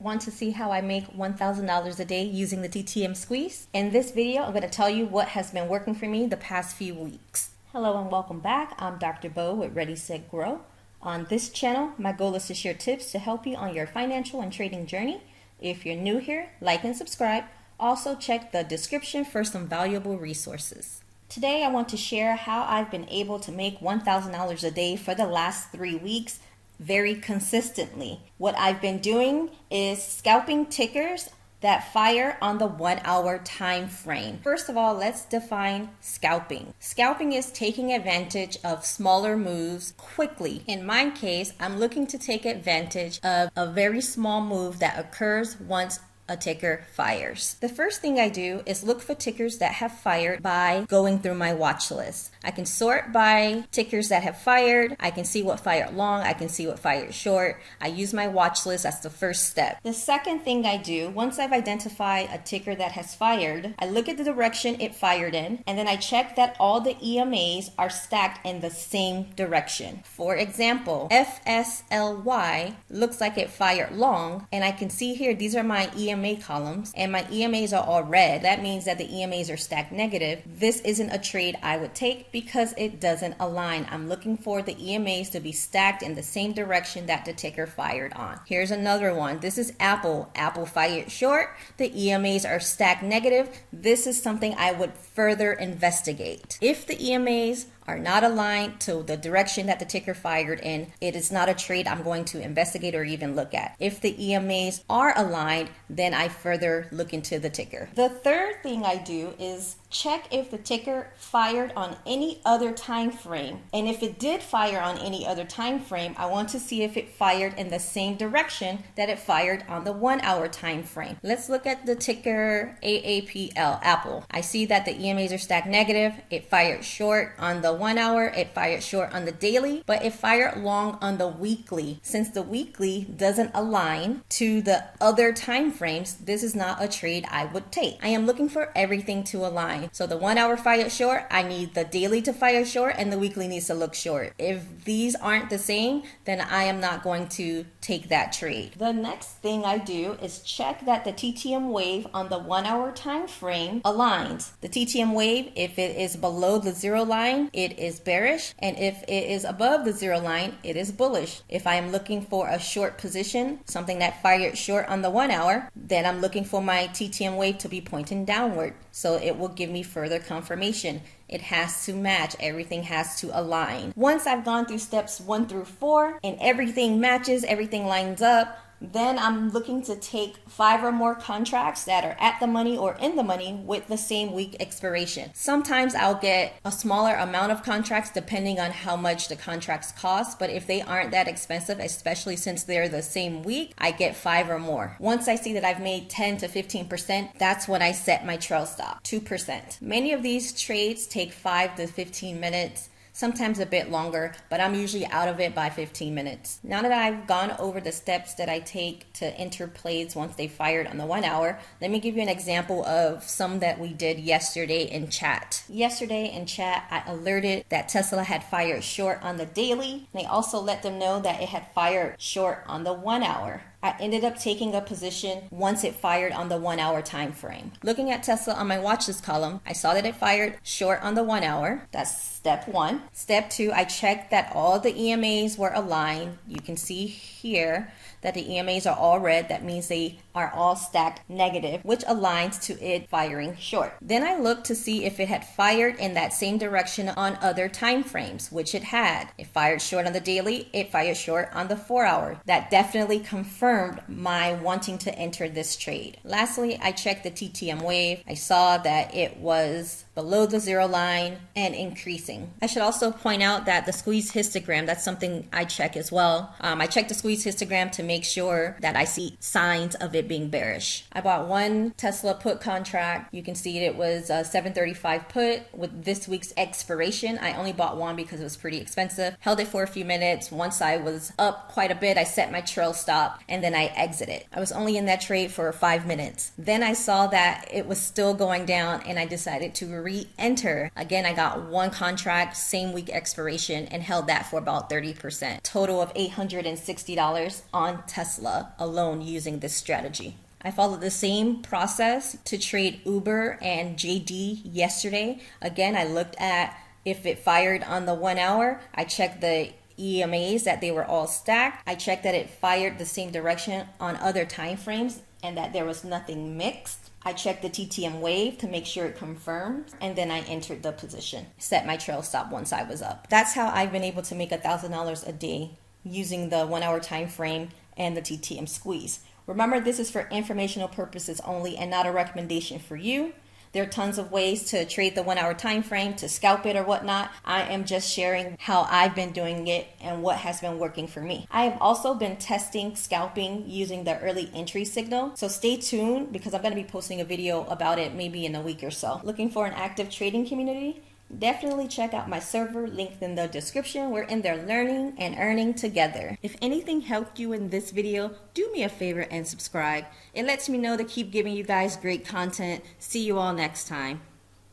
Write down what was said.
Want to see how I make $1,000 a day using the TTM squeeze? In this video, I'm going to tell you what has been working for me the past few weeks. Hello and welcome back. I'm Dr. Bo with Ready, Set, Grow. On this channel, my goal is to share tips to help you on your financial and trading journey. If you're new here, like and subscribe. Also check the description for some valuable resources. Today, I want to share how I've been able to make $1,000 a day for the last 3 weeks very consistently. What I've been doing is scalping tickers that fire on the 1 hour time frame. First of all, let's define scalping. Scalping is taking advantage of smaller moves quickly. In my case, I'm looking to take advantage of a very small move that occurs once a ticker fires. The first thing I do is look for tickers that have fired by going through my watch list. I can sort by tickers that have fired. I can see what fired long. I can see what fired short. I use my watch list as the first step. The second thing I do, once I've identified a ticker that has fired, I look at the direction it fired in, and then I check that all the EMAs are stacked in the same direction. For example, FSLY looks like it fired long, and I can see here these are my EMA columns, and my EMAs are all red. That means that the EMAs are stacked negative. This isn't a trade I would take because it doesn't align. I'm looking for the EMAs to be stacked in the same direction that the ticker fired on. Here's another one. This is Apple. Apple fired short. The EMAs are stacked negative. This is something I would further investigate. If the EMAs are not aligned to the direction that the ticker fired in, it is not a trade I'm going to investigate or even look at. If the EMAs are aligned, then I further look into the ticker. The third thing I do is check if the ticker fired on any other time frame. And if it did fire on any other time frame, I want to see if it fired in the same direction that it fired on the 1 hour time frame. Let's look at the ticker AAPL, Apple. I see that the EMAs are stacked negative. It fired short on the 1 hour, it fired short on the daily, but it fired long on the weekly. Since the weekly doesn't align to the other time frames, this is not a trade I would take. I am looking for everything to align. So the 1 hour fired short, I need the daily to fire short, and the weekly needs to look short. If these aren't the same, then I am not going to take that trade. The next thing I do is check that the TTM wave on the 1 hour time frame aligns. The TTM wave, if it is below the zero line, it is bearish, and if it is above the zero line, it is bullish. If I am looking for a short position, something that fired short on the 1 hour, then I'm looking for my TTM wave to be pointing downward. So it will give me further confirmation. It has to match. Everything has to align. Once I've gone through steps 1 through 4 and everything matches, everything lines up, then I'm looking to take 5 or more contracts that are at the money or in the money with the same week expiration. Sometimes I'll get a smaller amount of contracts depending on how much the contracts cost, but if they aren't that expensive, especially since they're the same week, I get 5 or more. Once I see that I've made 10 to 15%, that's when I set my trail stop, 2%. Many of these trades take 5 to 15 minutes. Sometimes a bit longer, but I'm usually out of it by 15 minutes. Now that I've gone over the steps that I take to enter plays once they fired on the 1 hour, let me give you an example of some that we did yesterday in chat. Yesterday in chat, I alerted that Tesla had fired short on the daily, and I also let them know that it had fired short on the 1 hour. I ended up taking a position once it fired on the 1 hour time frame. Looking at Tesla on my watch list column, I saw that it fired short on the 1 hour. That's step 1. Step 2, I checked that all the EMAs were aligned. You can see here that the EMAs are all red. That means they are all stacked negative, which aligns to it firing short. Then I looked to see if it had fired in that same direction on other time frames, which it had. It fired short on the daily, it fired short on the 4 hour. That definitely confirmed my wanting to enter this trade. Lastly, I checked the TTM wave. I saw that it was below the zero line and increasing. I should also point out that the squeeze histogram, that's something I check as well. I check the squeeze histogram to make sure that I see signs of it being bearish. I bought one Tesla put contract. You can see it was a 735 put with this week's expiration. I only bought one because it was pretty expensive. Held it for a few minutes. Once I was up quite a bit, I set my trail stop and then I exited. I was only in that trade for 5 minutes. Then I saw that it was still going down and I decided to re-enter. Again, I got one contract, same week expiration, and held that for about 30%. Total of $860 on Tesla alone using this strategy. I followed the same process to trade Uber and JD yesterday. Again, I looked at if it fired on the 1 hour. I checked the EMAs that they were all stacked. I checked that it fired the same direction on other time frames and that there was nothing mixed. I checked the TTM wave to make sure it confirmed, and then I entered the position, set my trail stop once I was up. That's how I've been able to make $1,000 a day using the 1 hour time frame and the TTM squeeze. Remember, this is for informational purposes only and not a recommendation for you. There are tons of ways to trade the 1 hour time frame, to scalp it or whatnot. I am just sharing how I've been doing it and what has been working for me. I have also been testing scalping using the early entry signal. So stay tuned because I'm going to be posting a video about it maybe in a week or so. Looking for an active trading community? Definitely check out my server linked in the description. We're in there learning and earning together. If anything helped you in this video, do me a favor and subscribe. It lets me know to keep giving you guys great content. See you all next time.